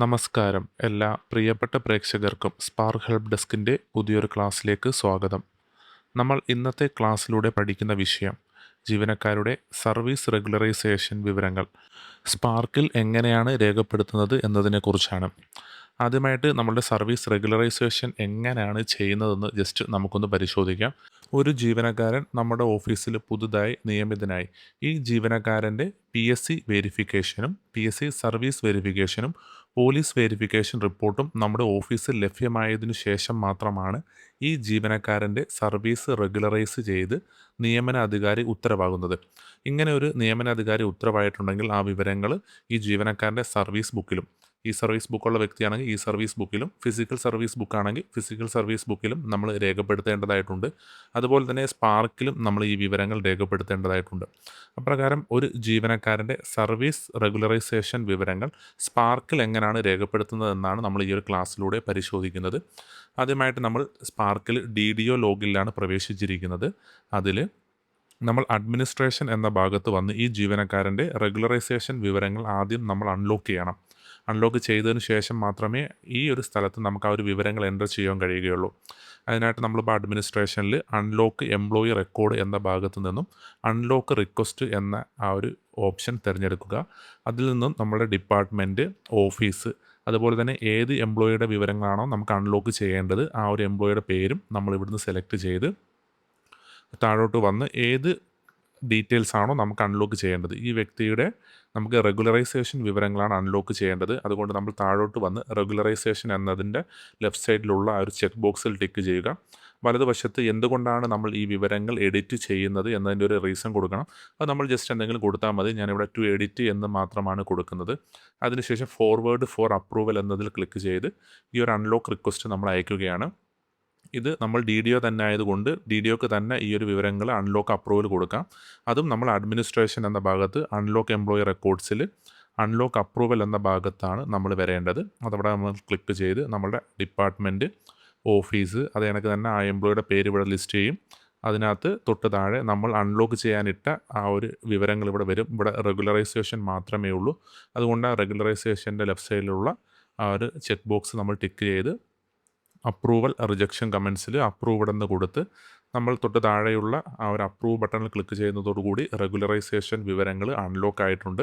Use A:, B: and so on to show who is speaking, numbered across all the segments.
A: നമസ്കാരം എല്ലാ പ്രിയപ്പെട്ട പ്രേക്ഷകർക്കും സ്പാർക്ക് ഹെൽപ്പ് ഡെസ്കിൻ്റെ പുതിയൊരു ക്ലാസ്സിലേക്ക് സ്വാഗതം. നമ്മൾ ഇന്നത്തെ ക്ലാസ്സിലൂടെ പഠിക്കുന്ന വിഷയം ജീവനക്കാരുടെ സർവീസ് റെഗുലറൈസേഷൻ വിവരങ്ങൾ സ്പാർക്കിൽ എങ്ങനെയാണ് രേഖപ്പെടുത്തുന്നത് എന്നതിനെക്കുറിച്ചാണ്. ആദ്യമായിട്ട് നമ്മളുടെ സർവീസ് റെഗുലറൈസേഷൻ എങ്ങനെയാണ് ചെയ്യുന്നതെന്ന് ജസ്റ്റ് നമുക്കൊന്ന് പരിശോധിക്കാം. ഒരു ജീവനക്കാരൻ നമ്മുടെ ഓഫീസിൽ പുതുതായി നിയമിതനായി. ഈ ജീവനക്കാരൻ്റെ PSC വെരിഫിക്കേഷനും PSC സർവീസ് വെരിഫിക്കേഷനും പോലീസ് വെരിഫിക്കേഷൻ റിപ്പോർട്ടും നമ്മുടെ ഓഫീസിൽ ലഭ്യമായതിനു ശേഷം മാത്രമാണ് ഈ ജീവനക്കാരൻ്റെ സർവീസ് റെഗുലറൈസ് ചെയ്ത് നിയമനാധികാരി ഉത്തരവാകുന്നത്. ഇങ്ങനെ ഒരു നിയമനാധികാരി ഉത്തരവായിട്ടുണ്ടെങ്കിൽ ആ വിവരങ്ങൾ ഈ ജീവനക്കാരൻ്റെ സർവീസ് ബുക്കിലും, ഈ സർവീസ് ബുക്കുള്ള വ്യക്തിയാണെങ്കിൽ ഈ സർവീസ് ബുക്കിലും, ഫിസിക്കൽ സർവീസ് ബുക്കാണെങ്കിൽ ഫിസിക്കൽ സർവീസ് ബുക്കിലും നമ്മൾ രേഖപ്പെടുത്തേണ്ടതായിട്ടുണ്ട്. അതുപോലെ തന്നെ സ്പാർക്കിലും നമ്മൾ ഈ വിവരങ്ങൾ രേഖപ്പെടുത്തേണ്ടതായിട്ടുണ്ട്. അപ്രകാരം ഒരു ജീവനക്കാരൻ്റെ സർവീസ് റെഗുലറൈസേഷൻ വിവരങ്ങൾ സ്പാർക്കിൽ എങ്ങനെയാണ് രേഖപ്പെടുത്തുന്നത് എന്നാണ് നമ്മൾ ഈ ഒരു ക്ലാസ്സിലൂടെ പരിശോധിക്കുന്നത്. ആദ്യമായിട്ട് നമ്മൾ സ്പാർക്കിൽ DDO ലോഗിലാണ് പ്രവേശിച്ചിരിക്കുന്നത്. അതിൽ നമ്മൾ അഡ്മിനിസ്ട്രേഷൻ എന്ന ഭാഗത്ത് വന്ന് ഈ ജീവനക്കാരൻ്റെ റെഗുലറൈസേഷൻ വിവരങ്ങൾ ആദ്യം നമ്മൾ അൺലോക്ക് ചെയ്യണം. അൺലോക്ക് ചെയ്തതിന് ശേഷം മാത്രമേ ഈ ഒരു സ്ഥലത്ത് നമുക്ക് ആ ഒരു വിവരങ്ങൾ എൻ്റർ ചെയ്യാൻ കഴിയുകയുള്ളൂ. അതിനായിട്ട് നമ്മളിപ്പോൾ അഡ്മിനിസ്ട്രേഷനിൽ അൺലോക്ക് എംപ്ലോയി റെക്കോർഡ് എന്ന ഭാഗത്തു നിന്നും അൺലോക്ക് റിക്വസ്റ്റ് എന്ന ആ ഒരു ഓപ്ഷൻ തിരഞ്ഞെടുക്കുക. അതിൽ നിന്നും നമ്മുടെ ഡിപ്പാർട്ട്മെൻറ്റ്, ഓഫീസ്, അതുപോലെ തന്നെ ഏത് എംപ്ലോയിയുടെ വിവരങ്ങളാണോ നമുക്ക് അൺലോക്ക് ചെയ്യേണ്ടത് ആ ഒരു എംപ്ലോയിയുടെ പേരും നമ്മൾ ഇവിടുന്ന് സെലക്ട് ചെയ്ത് താഴോട്ട് വന്ന് ഏത് ഡീറ്റെയിൽസ് ആണോ നമുക്ക് അൺലോക്ക് ചെയ്യേണ്ടത്, ഈ വ്യക്തിയുടെ നമുക്ക് റെഗുലറൈസേഷൻ വിവരങ്ങളാണ് അൺലോക്ക് ചെയ്യേണ്ടത്. അതുകൊണ്ട് നമ്മൾ താഴോട്ട് വന്ന് റെഗുലറൈസേഷൻ എന്നതിൻ്റെ ലെഫ്റ്റ് സൈഡിലുള്ള ആ ഒരു ചെക്ക് ബോക്സിൽ ടിക്ക് ചെയ്യുക. വലതുവശത്ത് എന്തുകൊണ്ടാണ് നമ്മൾ ഈ വിവരങ്ങൾ എഡിറ്റ് ചെയ്യുന്നത് എന്നതിൻ്റെ ഒരു റീസൺ കൊടുക്കണം. അത് നമ്മൾ ജസ്റ്റ് എന്തെങ്കിലും കൊടുത്താൽ മതി. ഞാനിവിടെ ടു എഡിറ്റ് എന്ന് മാത്രമാണ് കൊടുക്കുന്നത്. അതിനുശേഷം ഫോർവേഡ് ഫോർ അപ്രൂവൽ എന്നതിൽ ക്ലിക്ക് ചെയ്ത് ഈ ഒരു അൺലോക്ക് റിക്വസ്റ്റ് നമ്മൾ അയക്കുകയാണ്. ഇത് നമ്മൾ DDO തന്നെ ആയതുകൊണ്ട് DDOക്ക് തന്നെ ഈ ഒരു വിവരങ്ങൾ അൺലോക്ക് അപ്രൂവൽ കൊടുക്കാം. അതും നമ്മൾ അഡ്മിനിസ്ട്രേഷൻ എന്ന ഭാഗത്ത് അൺലോക്ക് എംപ്ലോയി റെക്കോർഡ്സിൽ അൺലോക്ക് അപ്രൂവൽ എന്ന ഭാഗത്താണ് നമ്മൾ വരേണ്ടത്. അതവിടെ നമ്മൾ ക്ലിക്ക് ചെയ്ത് നമ്മുടെ ഡിപ്പാർട്ട്മെൻറ്റ്, ഓഫീസ്, അത് കണക്ക് തന്നെ ആ എംപ്ലോയിയുടെ പേര് ഇവിടെ ലിസ്റ്റ് ചെയ്യും. അതിനകത്ത് തൊട്ട് താഴെ നമ്മൾ അൺലോക്ക് ചെയ്യാനിട്ട ആ ഒരു വിവരങ്ങൾ ഇവിടെ വരും. ഇവിടെ റെഗുലറൈസേഷൻ മാത്രമേ ഉള്ളൂ. അതുകൊണ്ട് ആ റെഗുലറൈസേഷൻ്റെ ലെഫ്റ്റ് സൈഡിലുള്ള ആ ഒരു ചെക്ക് ബോക്സ് നമ്മൾ ടിക്ക് ചെയ്ത് അപ്രൂവൽ റിജക്ഷൻ കമൻസിൽ അപ്രൂവ്ഡ് എന്ന് കൊടുത്ത് നമ്മൾ തൊട്ട് താഴെയുള്ള ആ ഒരു അപ്രൂവ് ബട്ടണിൽ ക്ലിക്ക് ചെയ്യുന്നതോടുകൂടി റെഗുലറൈസേഷൻ വിവരങ്ങൾ അൺലോക്ക് ആയിട്ടുണ്ട്.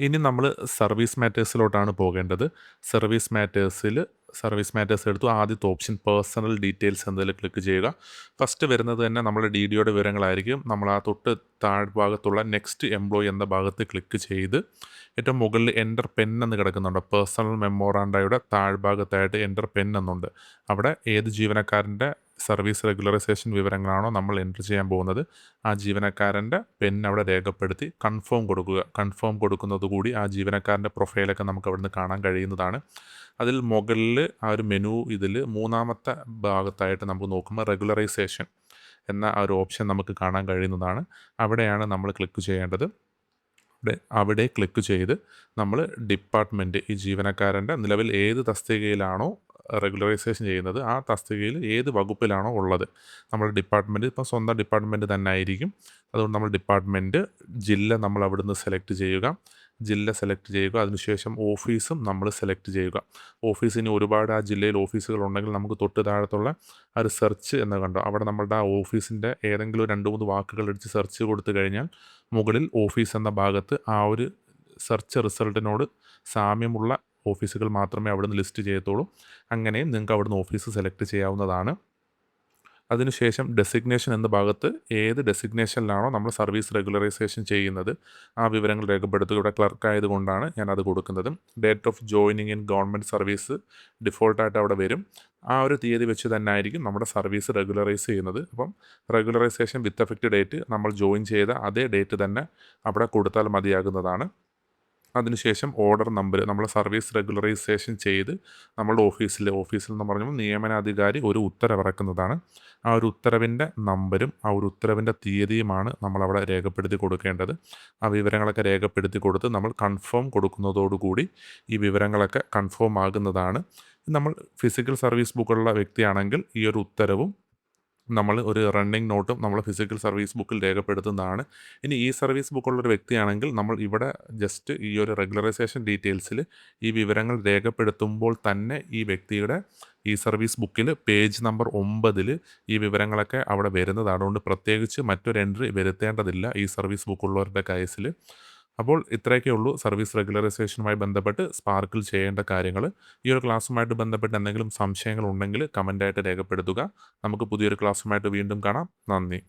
A: ഇനി നമ്മൾ സർവീസ് മാറ്റേഴ്സിലോട്ടാണ് പോകേണ്ടത്. സർവീസ് മാറ്റേഴ്സ് എടുത്തു. ആദ്യത്തെ ഓപ്ഷൻ പേഴ്സണൽ ഡീറ്റെയിൽസ് എന്നതിൽ ക്ലിക്ക് ചെയ്യുക. ഫസ്റ്റ് വരുന്നത് തന്നെ നമ്മുടെ DDOയുടെ വിവരങ്ങളായിരിക്കും. നമ്മൾ ആ തൊട്ട് താഴ്ഭാഗത്തുള്ള നെക്സ്റ്റ് എംപ്ലോയി എന്ന ഭാഗത്ത് ക്ലിക്ക് ചെയ്ത് ഏറ്റവും മുകളിൽ എൻ്റർ പെൻ എന്ന് കിടക്കുന്നുണ്ട്. പേഴ്സണൽ മെമ്മോറാണ്ടയുടെ താഴ്ഭാഗത്തായിട്ട് എൻ്റർ പെൻ എന്നുണ്ട്. അവിടെ ഏത് ജീവനക്കാരൻ്റെ സർവീസ് റെഗുലറൈസേഷൻ വിവരങ്ങളാണോ നമ്മൾ എൻ്റർ ചെയ്യാൻ പോകുന്നത് ആ ജീവനക്കാരൻ്റെ പെൻ അവിടെ രേഖപ്പെടുത്തി കൺഫേം കൊടുക്കുക. കൺഫേം കൊടുക്കുന്നതുകൂടി ആ ജീവനക്കാരൻ്റെ പ്രൊഫൈലൊക്കെ നമുക്ക് അവിടുന്ന് കാണാൻ കഴിയുന്നതാണ്. അതിൽ മുകളിൽ ആ ഒരു മെനു ഇതിൽ മൂന്നാമത്തെ ഭാഗത്തായിട്ട് നമുക്ക് നോക്കുമ്പോൾ റെഗുലറൈസേഷൻ എന്ന ആ ഒരു ഓപ്ഷൻ നമുക്ക് കാണാൻ കഴിയുന്നതാണ്. അവിടെയാണ് നമ്മൾ ക്ലിക്ക് ചെയ്യേണ്ടത്. അവിടെ ക്ലിക്ക് ചെയ്ത് നമ്മൾ ഡിപ്പാർട്ട്മെൻറ്റ്, ഈ ജീവനക്കാരൻ്റെ നിലവിൽ ഏത് തസ്തികയിലാണോ റെഗുലറൈസേഷൻ ചെയ്യുന്നത് ആ തസ്തികയിൽ ഏത് വകുപ്പിലാണോ ഉള്ളത് നമ്മുടെ ഡിപ്പാർട്ട്മെൻറ്റ്, ഇപ്പം സ്വന്തം ഡിപ്പാർട്ട്മെൻറ്റ് തന്നെ ആയിരിക്കും. അതുകൊണ്ട് നമ്മൾ ഡിപ്പാർട്ട്മെൻറ്റ്, ജില്ല നമ്മൾ അവിടുന്ന് സെലക്ട് ചെയ്യുക. അതിനുശേഷം ഓഫീസും നമ്മൾ സെലക്ട് ചെയ്യുക. ഓഫീസിന് ഒരുപാട് ആ ജില്ലയിൽ ഓഫീസുകളുണ്ടെങ്കിൽ നമുക്ക് തൊട്ട് താഴത്തുള്ള ആ ഒരു സെർച്ച് എന്ന് കണ്ടോ, അവിടെ നമ്മളുടെ ആ ഓഫീസിൻ്റെ ഏതെങ്കിലും 2-3 വാക്കുകൾ അടിച്ച് സെർച്ച് കൊടുത്തു കഴിഞ്ഞാൽ മുകളിൽ ഓഫീസ് എന്ന ഭാഗത്ത് ആ ഒരു സെർച്ച് റിസൾട്ടിനോട് സാമ്യമുള്ള ഓഫീസുകൾ മാത്രമേ അവിടുന്ന് ലിസ്റ്റ് ചെയ്യത്തുള്ളൂ. അങ്ങനെയും നിങ്ങൾക്ക് അവിടുന്ന് ഓഫീസ് സെലക്ട് ചെയ്യാവുന്നതാണ്. അതിനുശേഷം ഡെസിഗ്നേഷൻ എന്ന ഭാഗത്ത് ഏത് ഡെസിഗ്നേഷനിലാണോ നമ്മൾ സർവീസ് റെഗുലറൈസേഷൻ ചെയ്യുന്നത് ആ വിവരങ്ങൾ രേഖപ്പെടുത്തുക. ഇവിടെ ക്ലർക്ക് ആയതുകൊണ്ടാണ് ഞാനത് കൊടുക്കുന്നത്. Date of joining in government service ഡിഫോൾട്ടായിട്ട് അവിടെ വരും. ആ ഒരു തീയതി വെച്ച് തന്നെ ആയിരിക്കും നമ്മുടെ സർവീസ് റെഗുലറൈസ് ചെയ്യുന്നത്. അപ്പം റെഗുലറൈസേഷൻ വിത്ത് എഫക്റ്റ് ഡേറ്റ് നമ്മൾ ജോയിൻ ചെയ്ത അതേ ഡേറ്റ് തന്നെ അവിടെ കൊടുത്താൽ മതിയാകുന്നതാണ്. അതിനുശേഷം ഓർഡർ നമ്പർ നമ്മൾ സർവീസ് റെഗുലറൈസേഷൻ ചെയ്ത് നമ്മളുടെ ഓഫീസിൽ എന്ന് പറഞ്ഞാൽ നിയമനാധികാരി ഒരു ഉത്തരവിറക്കുന്നതാണ്. ആ ഒരു ഉത്തരവിൻ്റെ നമ്പരും ആ ഒരു ഉത്തരവിൻ്റെ തീയതിയുമാണ് നമ്മളവിടെ രേഖപ്പെടുത്തി കൊടുക്കേണ്ടത്. ആ വിവരങ്ങളൊക്കെ രേഖപ്പെടുത്തി കൊടുത്ത് നമ്മൾ കൺഫേം കൊടുക്കുന്നതോടുകൂടി ഈ വിവരങ്ങളൊക്കെ കൺഫേം ആകുന്നതാണ്. നമ്മൾ ഫിസിക്കൽ സർവീസ് ബുക്കുള്ള വ്യക്തിയാണെങ്കിൽ ഈ ഒരു ഉത്തരവും നമ്മൾ ഒരു റണ്ണിങ് നോട്ടും നമ്മൾ ഫിസിക്കൽ സർവീസ് ബുക്കിൽ രേഖപ്പെടുത്തുന്നതാണ്. ഇനി ഈ സർവീസ് ബുക്കുള്ളൊരു വ്യക്തിയാണെങ്കിൽ നമ്മൾ ഇവിടെ ജസ്റ്റ് ഈ ഒരു റെഗുലറൈസേഷൻ ഡീറ്റെയിൽസിൽ ഈ വിവരങ്ങൾ രേഖപ്പെടുത്തുമ്പോൾ തന്നെ ഈ വ്യക്തിയുടെ ഈ സർവീസ് ബുക്കിൽ പേജ് നമ്പർ 9 ഈ വിവരങ്ങളൊക്കെ അവിടെ വരുന്നതാണ്. അതുകൊണ്ട് പ്രത്യേകിച്ച് മറ്റൊരു എൻട്രി വരുത്തേണ്ടതില്ല ഈ സർവീസ് ബുക്കുള്ളവരുടെ കേസിൽ. അപ്പോൾ ഇത്രയൊക്കെ ഉള്ളൂ സർവീസ് റെഗുലറൈസേഷനുമായി ബന്ധപ്പെട്ട് സ്പാർക്കിൽ ചെയ്യേണ്ട കാര്യങ്ങൾ. ഈ ഒരു ക്ലാസ്സുമായിട്ട് ബന്ധപ്പെട്ട് എന്തെങ്കിലും സംശയങ്ങൾ ഉണ്ടെങ്കിൽ കമൻ്റായിട്ട് രേഖപ്പെടുത്തുക. നമുക്ക് പുതിയൊരു ക്ലാസ്സുമായിട്ട് വീണ്ടും കാണാം. നന്ദി.